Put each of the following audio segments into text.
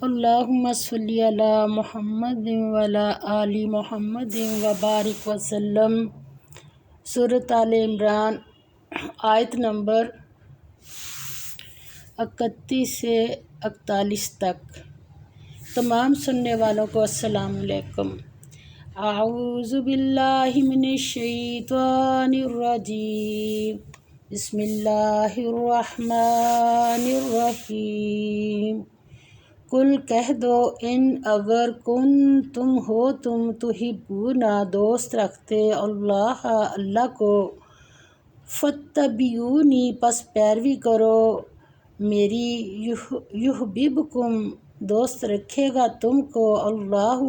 اللہم صلی علی محمد وعلی آل محمد وبارک وسلم۔ سورۃ آل عمران آیت نمبر 31 سے 41 تک۔ تمام سننے والوں کو السلام علیکم۔ اعوذ باللہ من الشیطان الرجیم، بسم اللہ الرحمن الرحیم۔ کل کہہ دو ان اگر تم ہو تحبون دوست رکھتے اللہ کو، فاتبعونی پس پیروی کرو میری، یحببکم دوست رکھے گا تم کو اللہ،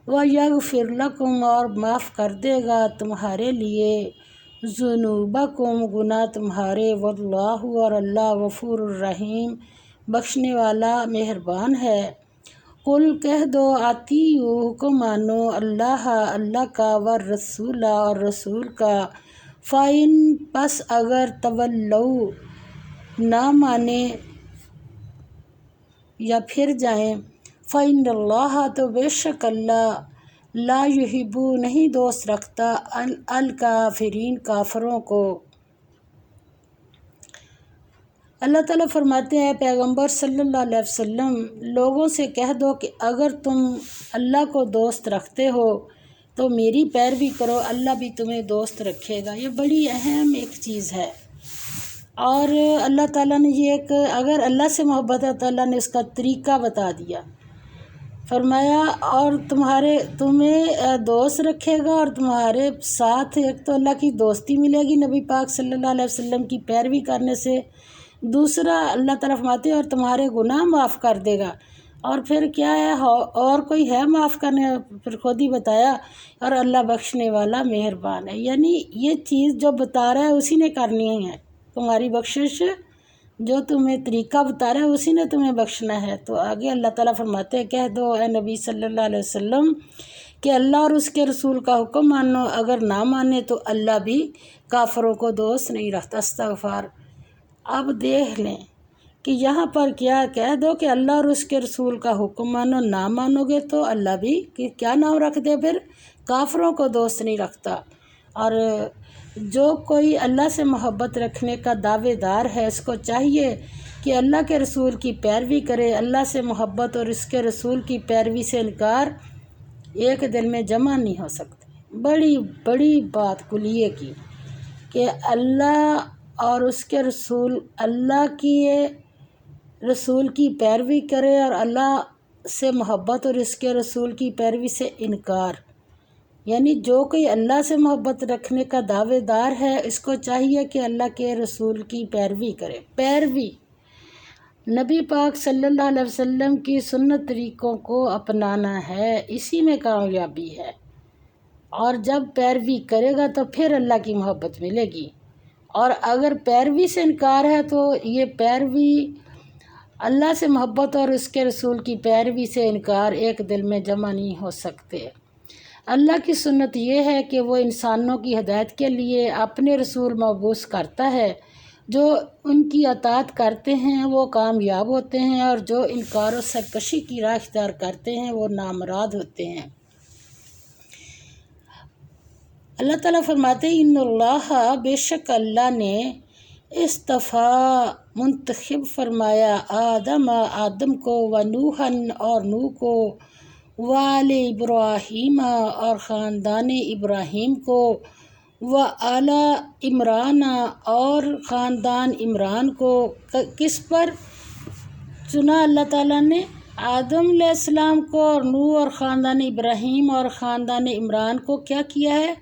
ویغفر لکم اور معاف کر دے گا تمہارے لیے، ذنوبکم گناہ تمہارے، واللہ اور اللہ غفور الرحیم بخشنے والا مہربان ہے۔ قل کہہ دو اطیعوا حکم مانو اللہ کا، والرسول اور رسول کا، فإن پس اگر تولوا نہ مانے یا پھر جائیں، فإن اللہ تو بے شک اللہ، لا یحب نہیں دوست رکھتا، الکافرین کافروں کو۔ اللہ تعالیٰ فرماتے ہیں پیغمبر صلی اللہ علیہ وسلم لوگوں سے کہہ دو کہ اگر تم اللہ کو دوست رکھتے ہو تو میری پیروی کرو، اللہ بھی تمہیں دوست رکھے گا۔ یہ بڑی اہم ایک چیز ہے، اور اللہ تعالیٰ نے یہ اگر اللہ سے محبت ہے تو اللہ نے اس کا طریقہ بتا دیا، فرمایا اور تمہیں دوست رکھے گا، اور تمہارے ساتھ ایک تو اللہ کی دوستی ملے گی نبی پاک صلی اللہ علیہ وسلم کی پیروی کرنے سے، دوسرا اللہ تعالیٰ فرماتے ہیں اور تمہارے گناہ معاف کر دے گا۔ اور پھر کیا ہے، اور کوئی ہے معاف کرنے، پھر خود ہی بتایا، اور اللہ بخشنے والا مہربان ہے۔ یعنی یہ چیز جو بتا رہا ہے اسی نے کرنی ہے، تمہاری بخشش جو تمہیں طریقہ بتا رہا ہے اسی نے تمہیں بخشنا ہے۔ تو آگے اللہ تعالیٰ فرماتے ہیں کہہ دو اے نبی صلی اللہ علیہ وسلم کہ اللہ اور اس کے رسول کا حکم مانو، اگر نہ مانے تو اللہ بھی کافروں کو دوست نہیں رکھتا۔ استغفار۔ اب دیکھ لیں کہ یہاں پر کیا کہہ دو کہ اللہ اور اس کے رسول کا حکم مانو، نہ مانو گے تو اللہ بھی کیا نام رکھ دے، پھر کافروں کو دوست نہیں رکھتا۔ اور جو کوئی اللہ سے محبت رکھنے کا دعوے دار ہے اس کو چاہیے کہ اللہ کے رسول کی پیروی کرے۔ اللہ سے محبت اور اس کے رسول کی پیروی سے انکار ایک دل میں جمع نہیں ہو سکتے۔ بڑی بڑی بات کلیے کی کہ اللہ اور اس کے رسول، اللہ کی رسول کی پیروی کرے اور اللہ سے محبت اور اس کے رسول کی پیروی سے انکار، یعنی جو کوئی اللہ سے محبت رکھنے کا دعوے دار ہے اس کو چاہیے کہ اللہ کے رسول کی پیروی کرے۔ پیروی نبی پاک صلی اللہ علیہ وسلم کی سنت طریقوں کو اپنانا ہے، اسی میں کامیابی ہے، اور جب پیروی کرے گا تو پھر اللہ کی محبت ملے گی۔ اور اگر پیروی سے انکار ہے تو یہ پیروی اللہ سے محبت اور اس کے رسول کی پیروی سے انکار ایک دل میں جمع نہیں ہو سکتے۔ اللہ کی سنت یہ ہے کہ وہ انسانوں کی ہدایت کے لیے اپنے رسول مبعوث کرتا ہے، جو ان کی اطاعت کرتے ہیں وہ کامیاب ہوتے ہیں، اور جو انکار و سرکشی کی راہ اختیار کرتے ہیں وہ نامراد ہوتے ہیں۔ اللہ تعالیٰ فرماتے ہیں ان اللہ بے شک اللہ نے اصطفیٰ منتخب فرمایا آدم کو، ونوحًا اور نوح کو، وآل ابراہیم اور خاندان ابراہیم کو، وآل عمران اور خاندان عمران کو۔ کس پر چنا اللہ تعالیٰ نے؟ آدم علیہ السلام کو اور نوح اور خاندان ابراہیم اور خاندان عمران کو کیا کیا ہے؟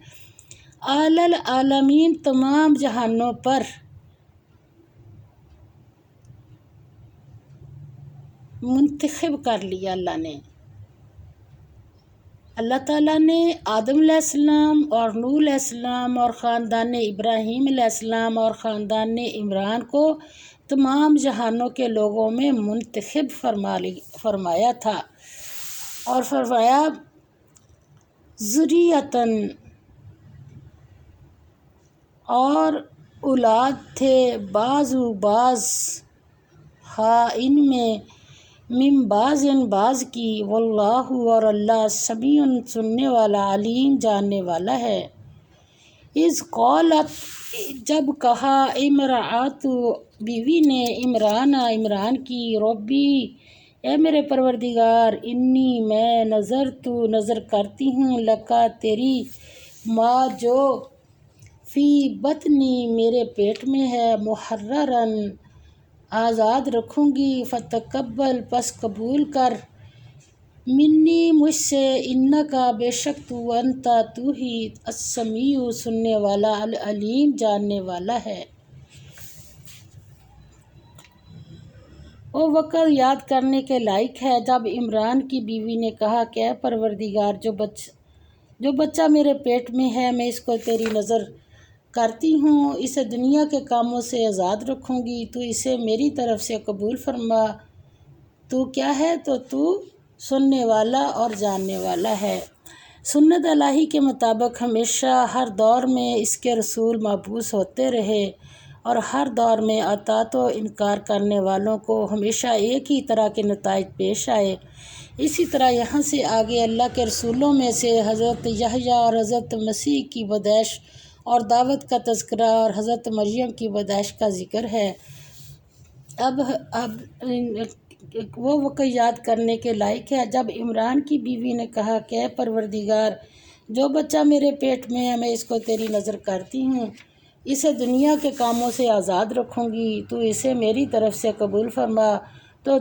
علی العالمین تمام جہانوں پر منتخب کر لیا اللہ نے۔ اللہ تعالیٰ نے آدم علیہ السلام اور نوح علیہ السلام اور خاندان ابراہیم علیہ السلام اور خاندان عمران کو تمام جہانوں کے لوگوں میں منتخب فرمایا تھا، اور فرمایا ذریۃً اور اولاد تھے بعض ہاں ان میں من بعض کی، واللہ اور اللہ سمیع سننے والا، علیم جاننے والا ہے۔ اذ قالت جب کہا امرأۃ بیوی نے عمران کی، ربی اے میرے پروردگار، انی میں نظر کرتی ہوں، لکا تیری، ما جو فی بطنی میرے پیٹ میں ہے، محررن آزاد رکھوں گی، فتقبل پس قبول کر، منی مجھ سے، انکا بے شک تو، انتا تو ہی، السمیع سننے والا، العلیم جاننے والا ہے۔ وہ وقت یاد کرنے کے لائق ہے جب عمران کی بیوی نے کہا کہ اے پروردگار، جو بچہ میرے پیٹ میں ہے میں اس کو تیری نظر کرتی ہوں، اسے دنیا کے کاموں سے آزاد رکھوں گی، تو اسے میری طرف سے قبول فرما، تو کیا ہے، تو سننے والا اور جاننے والا ہے۔ سنت الہی کے مطابق ہمیشہ ہر دور میں اس کے رسول مبعوث ہوتے رہے، اور ہر دور میں اطاعت و انکار کرنے والوں کو ہمیشہ ایک ہی طرح کے نتائج پیش آئے۔ اسی طرح یہاں سے آگے اللہ کے رسولوں میں سے حضرت یحییٰ اور حضرت مسیح کی پیدائش اور دعوت کا تذکرہ، اور حضرت مریم کی پیدائش کا ذکر ہے۔ اب وہ وقت یاد کرنے کے لائق ہے جب عمران کی بیوی نے کہا کہ اے پروردگار، جو بچہ میرے پیٹ میں ہے میں اس کو تیری نظر کرتی ہوں، اسے دنیا کے کاموں سے آزاد رکھوں گی، تو اسے میری طرف سے قبول فرما، تو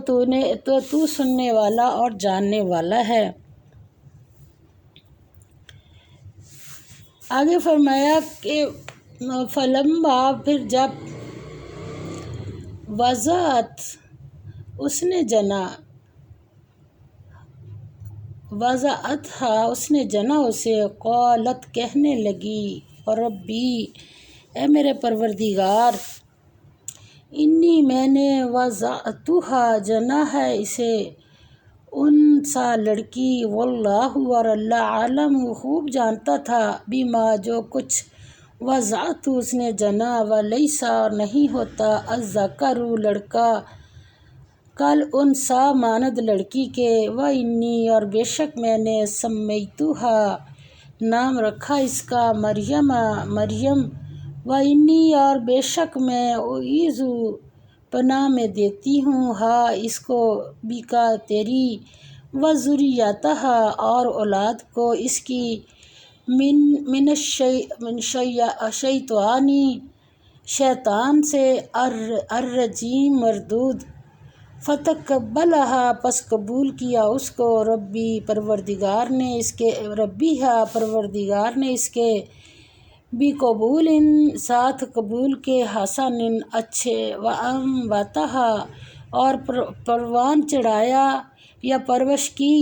سننے والا اور جاننے والا ہے۔ آگے فرمایا کہ فلما پھر جب وضعت اس نے جنا اسے، قالت کہنے لگی، ربی اے میرے پروردگار، انی میں نے وضعتھا جنا ہے اسے، انثی لڑکی، واللہ اور اللہ عالم خوب جانتا تھا، بما جو کچھ، وضعت اس نے جنا، ولیس اور نہیں ہوتا، الذکر لڑکا، کالانثی مانند لڑکی کے، وانی اور بے شک میں نے سمیتھا نام رکھا اس کا، مریم، وانی اور بے شک میں اعیذ پناہ میں دیتی ہوں، ہاں اس کو، بیکا تیری، وذریتہا اور اولاد کو اس کی، من شیطان سے، الرجیم مردود، فتقبلہا پس قبول کیا اس کو، ربی پروردگار نے اس کے، بقبول ساتھ قبول کے، حسن اچھے، وانبتہا اور پروان چڑھایا یا پرورش کی،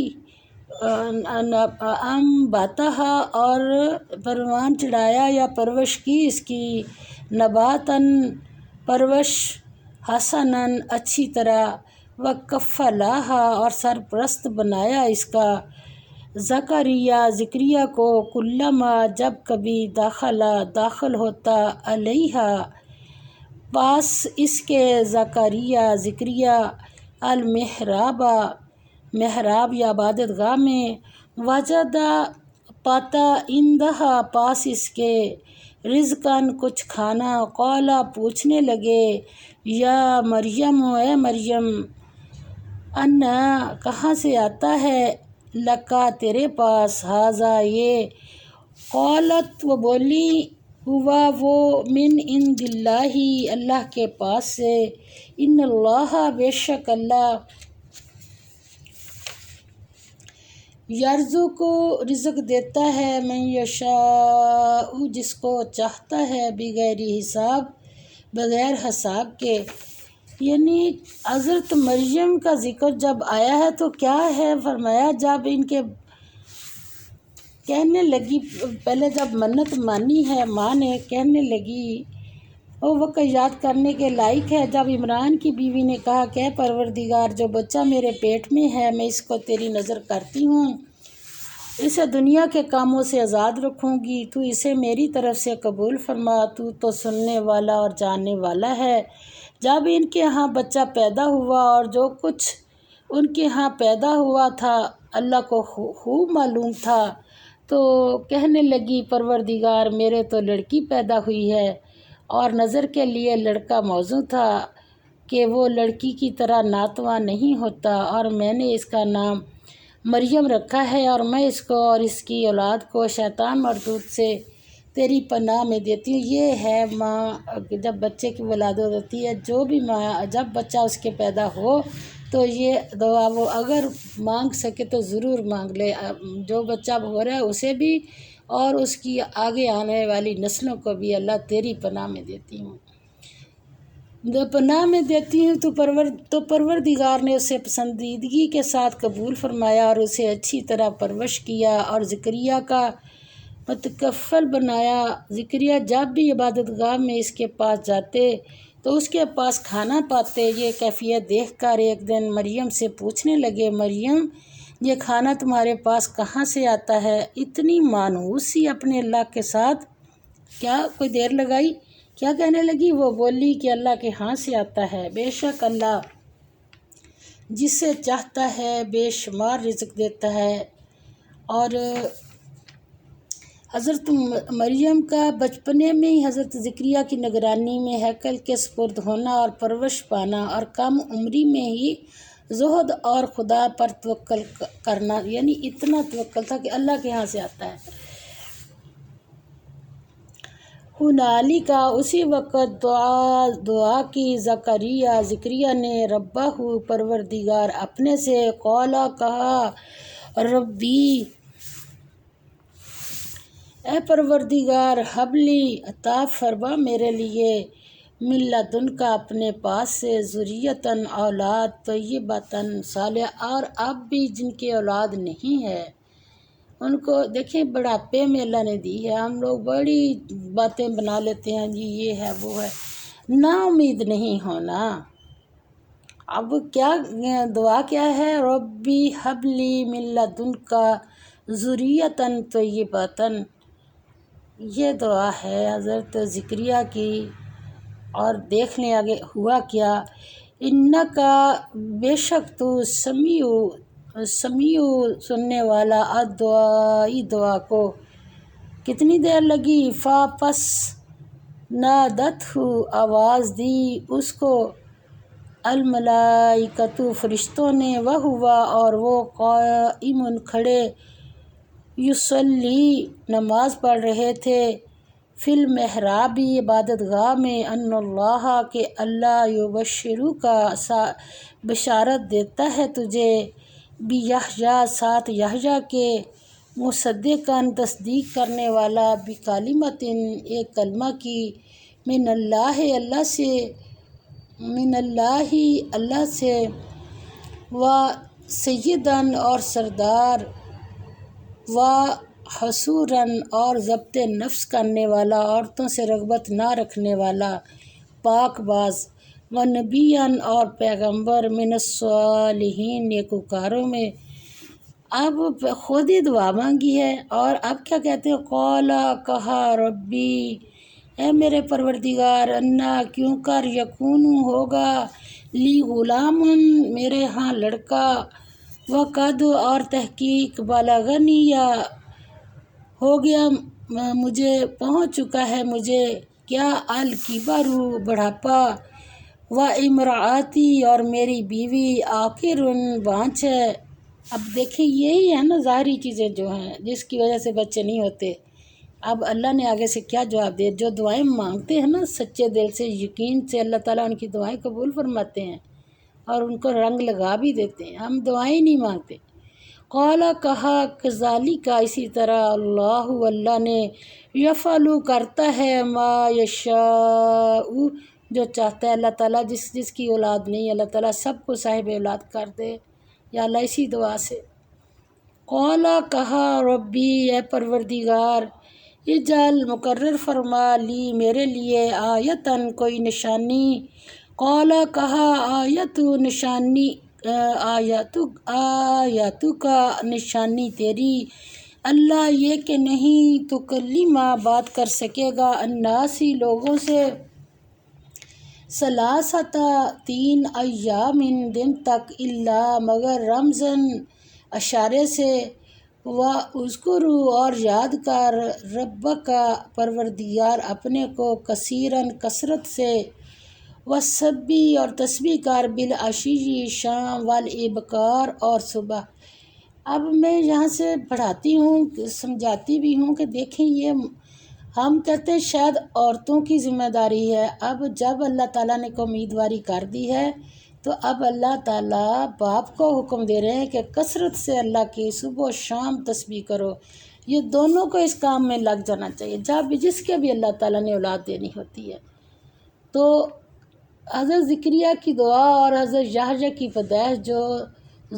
انبتہا اور پروان چڑھایا یا پرورش کی اس کی، نباتاً پرورش، حسناً اچھی طرح، وکفلہا اور سرپرست بنایا اس کا، زکریا کو، کلما جب کبھی، داخل ہوتا، علیہا پاس اس کے، زکریا، محراب یا عبادت گاہ میں، وجدا پاتا، عندہا پاس اس کے، رزقاً کچھ کھانا، قالا پوچھنے لگے، یا مریم اے مریم، انا کہاں سے آتا ہے، لکا تیرے پاس، ھذا یہ، قالت وہ بولی، ہوا وہ، من عند اللہ اللہ کے پاس سے، ان اللہ بے شک اللہ، یرزق کو رزق دیتا ہے، من یشاء جس کو چاہتا ہے، بغیر حساب بغیر حساب کے۔ یعنی حضرت مریم کا ذکر جب آیا ہے تو کیا ہے، فرمایا جب ان کے کہنے لگی، پہلے جب منت مانی ہے ماں نے، کہنے لگی، وہ وقت یاد کرنے کے لائق ہے جب عمران کی بیوی نے کہا کہ اے پروردگار، جو بچہ میرے پیٹ میں ہے میں اس کو تیری نظر کرتی ہوں، اسے دنیا کے کاموں سے آزاد رکھوں گی، تو اسے میری طرف سے قبول فرما، تو سننے والا اور جاننے والا ہے۔ جب ان کے ہاں بچہ پیدا ہوا اور جو کچھ ان کے ہاں پیدا ہوا تھا، اللہ کو خوب معلوم تھا، تو کہنے لگی پروردگار میرے تو لڑکی پیدا ہوئی ہے، اور نظر کے لیے لڑکا موزوں تھا کہ وہ لڑکی کی طرح ناتواں نہیں ہوتا، اور میں نے اس کا نام مریم رکھا ہے، اور میں اس کو اور اس کی اولاد کو شیطان مردود سے تیری پناہ میں دیتی ہوں۔ یہ ہے ماں جب بچے کی ولادت ہوتی ہے، جو بھی ماں جب بچہ اس کے پیدا ہو تو یہ دعا وہ اگر مانگ سکے تو ضرور مانگ لے، جو بچہ ہو رہا ہے اسے بھی اور اس کی آگے آنے والی نسلوں کو بھی، اللہ تیری پناہ میں دیتی ہوں، پناہ میں دیتی ہوں۔ تو پروردگار نے اسے پسندیدگی کے ساتھ قبول فرمایا اور اسے اچھی طرح پرورش کیا اور زکریا کا متکفل بنایا۔ زکریا جب بھی عبادت گاہ میں اس کے پاس جاتے تو اس کے پاس کھانا پاتے۔ یہ کیفیت دیکھ کر ایک دن مریم سے پوچھنے لگے، مریم یہ کھانا تمہارے پاس کہاں سے آتا ہے؟ اتنی مانوسی اپنے اللہ کے ساتھ کیا کوئی دیر لگائی، کیا کہنے لگی؟ وہ بولی کہ اللہ کے ہاں سے آتا ہے، بے شک اللہ جسے چاہتا ہے بے شمار رزق دیتا ہے۔ اور حضرت مریم کا بچپنے میں ہی حضرت زکریا کی نگرانی میں ہیکل کے سپرد ہونا اور پرورش پانا، اور کم عمری میں ہی زہد اور خدا پر توکل کرنا، یعنی اتنا توکل تھا کہ اللہ کے ہاں سے آتا ہے۔ ہنالکا اسی وقت دعا کی زکریا نے ربہ پروردگار اپنے سے، قولا کہا ربی اے پروردگار، حبلی عطا فرما میرے لیے، من لدنک اپنے پاس سے، ذریۃً اولاد، طیبۃً صالحہ، اور اب بھی جن کی اولاد نہیں ہے ان کو دیکھیں بڑھاپے میں اللہ نے دی ہے۔ ہم لوگ بڑی باتیں بنا لیتے ہیں، جی یہ ہے وہ ہے، نا امید نہیں ہونا۔ اب کیا دعا کیا ہے؟ ربی حبلی من لدنک ذریۃً طیبۃ، یہ دعا ہے حضرت زکریا کی۔ اور دیکھ لیں آگے ہوا کیا، انکا بے شک تو سمیع سننے والا، الدعائی دعا کو۔ کتنی دیر لگی؟ پس نادتہ آواز دی اس کو، الملائکۃ فرشتوں نے، وہو اور وہ، قائم کھڑے، یصلی نماز پڑھ رہے تھے، فی المحراب عبادت گاہ میں، ان اللہ کہ اللہ، یبشرک بشارت دیتا ہے تجھے، بیحییٰ ساتھ یحییٰ کے، مصدقاً تصدیق کرنے والا، بکلمۃ ایک کلمہ کی، من اللہ اللہ سے، و سیداً اور سردار، و حصوراً اور ضبط نفس کرنے والا، عورتوں سے رغبت نہ رکھنے والا، پاک باز، و نبیاً اور پیغمبر، من الصالحین نیکوکاروں میں۔ اب خود ہی دعا مانگی ہے، اور اب کیا کہتے ہیں؟ قولا کہا ربی اے میرے پروردگار، انا کیوں کر، یکون ہوگا، لی غلام میرے ہاں لڑکا، وقد اور تحقیق، بلغنی یا ہو گیا مجھے، پہنچ چکا ہے مجھے، کیا، الکبر بڑھاپا، و امراتی اور میری بیوی، عاقر بانجھ ہے۔ اب دیکھیں یہی ہے نا ظاہری چیزیں جو ہیں جس کی وجہ سے بچے نہیں ہوتے۔ اب اللہ نے آگے سے کیا جواب دیا؟ جو دعائیں مانگتے ہیں نا سچے دل سے، یقین سے، اللہ تعالیٰ ان کی دعائیں قبول فرماتے ہیں اور ان کو رنگ لگا بھی دیتے ہیں۔ ہم دعائیں نہیں مانگتے۔ قالا کہا، کذالک اسی طرح، اللہ نے، یفعل کرتا ہے، ما یشاء جو چاہتا ہے اللہ تعالیٰ۔ جس کی اولاد نہیں، اللہ تعالیٰ سب کو صاحب اولاد کر دے، یا اللہ اسی دعا سے۔ قالا کہا ربی اے پروردگار، اجعل مقرر فرما، لی میرے لیے، آیتاً کوئی نشانی۔ قالا کہا آیت نشانی، آیاتو کا نشانی تیری، اللہ یہ کہ نہیں تکلم بات کر سکے گا، الناسی لوگوں سے، ثلاثت 3 ایام دن تک اللہ مگر رمضان اشارے سے اذکروا اور یاد کر ربک کا پروردگار اپنے کو کثیراً کثرت سے وسبی اور تسبیح کر بالعشی شام والابکار اور صبح۔ اب میں یہاں سے پڑھاتی ہوں سمجھاتی بھی ہوں کہ دیکھیں یہ ہم کہتے ہیں شاید عورتوں کی ذمہ داری ہے، اب جب اللہ تعالیٰ نے کو امیدواری کر دی ہے تو اب اللہ تعالیٰ باپ کو حکم دے رہے ہیں کہ کثرت سے اللہ کی صبح و شام تسبیح کرو، یہ دونوں کو اس کام میں لگ جانا چاہیے جب جس کے بھی اللہ تعالیٰ نے اولاد دینی ہوتی ہے۔ تو حضرت زکریا کی دعا اور حضرت یحییٰ کی پیدائش جو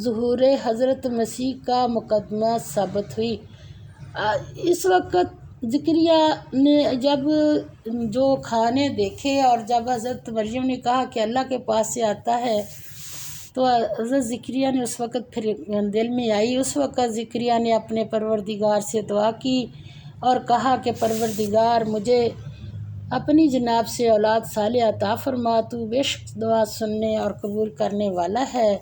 ظہور حضرت مسیح کا مقدمہ ثابت ہوئی۔ اس وقت زکریا نے جب جو کھانے دیکھے اور جب حضرت مریم نے کہا کہ اللہ کے پاس سے آتا ہے تو حضرت زکریا نے اس وقت پھر دل میں آئی، اس وقت زکریا نے اپنے پروردگار سے دعا کی اور کہا کہ پروردگار مجھے اپنی جناب سے اولاد صالح عطا فرما، تو بے شک دعا سننے اور قبول کرنے والا ہے۔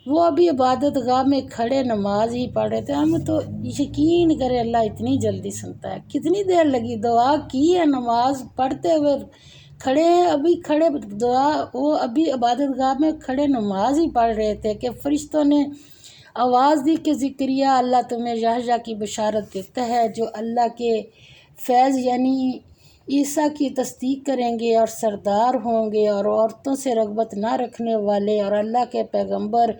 وہ ابھی عبادت گاہ میں کھڑے نماز ہی پڑھ رہے تھے۔ ہم تو یقین کرے اللہ اتنی جلدی سنتا ہے، کتنی دیر لگی، دعا کی ہے، نماز پڑھتے ہوئے کھڑے ہیں، ابھی کھڑے دعا، وہ ابھی عبادت گاہ میں کھڑے نماز ہی پڑھ رہے تھے کہ فرشتوں نے آواز دی کہ زکریا اللہ تمہیں یحییٰ کی بشارت دیتا ہے جو اللہ کے فیض یعنی عیسیٰ کی تصدیق کریں گے اور سردار ہوں گے اور عورتوں سے رغبت نہ رکھنے والے اور اللہ کے پیغمبر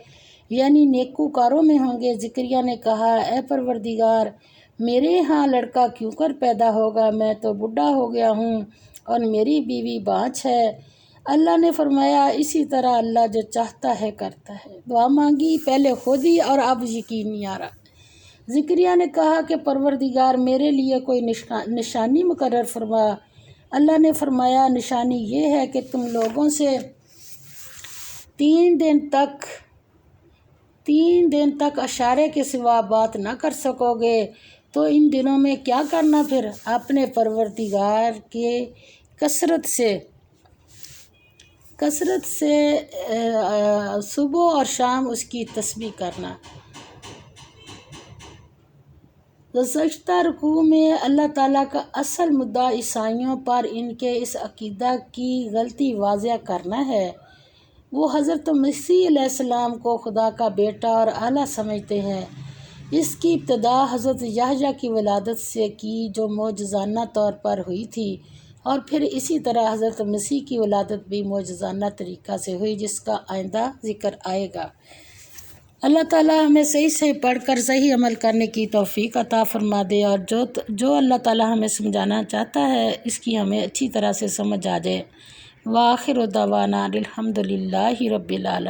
یعنی نیکوکاروں میں ہوں گے۔ زکریا نے کہا اے پروردگار میرے ہاں لڑکا کیوں کر پیدا ہوگا، میں تو بوڑھا ہو گیا ہوں اور میری بیوی بانجھ ہے۔ اللہ نے فرمایا اسی طرح اللہ جو چاہتا ہے کرتا ہے۔ دعا مانگی پہلے خود ہی اور اب یقین نہیں آ رہا۔ زکریا نے کہا کہ پروردگار میرے لیے کوئی نشانی مقرر فرما۔ اللہ نے فرمایا نشانی یہ ہے کہ تم لوگوں سے 3 دن تک اشارے کے سوا بات نہ کر سکو گے، تو ان دنوں میں کیا کرنا پھر اپنے پروردگار کے کثرت سے صبح اور شام اس کی تسبیح کرنا۔ گزشتہ رکوع میں اللہ تعالیٰ کا اصل مدعا عیسائیوں پر ان کے اس عقیدہ کی غلطی واضح کرنا ہے۔ وہ حضرت مسیح علیہ السلام کو خدا کا بیٹا اور اعلیٰ سمجھتے ہیں۔ اس کی ابتدا حضرت یحییٰ کی ولادت سے کی جو معجزانہ طور پر ہوئی تھی، اور پھر اسی طرح حضرت مسیح کی ولادت بھی معجزانہ طریقہ سے ہوئی جس کا آئندہ ذکر آئے گا۔ اللہ تعالیٰ ہمیں صحیح پڑھ کر صحیح عمل کرنے کی توفیق عطا فرما دے، اور جو اللہ تعالیٰ ہمیں سمجھانا چاہتا ہے اس کی ہمیں اچھی طرح سے سمجھ آ جائے۔ وآخر دعوانا الحمد للہ رب العالمین۔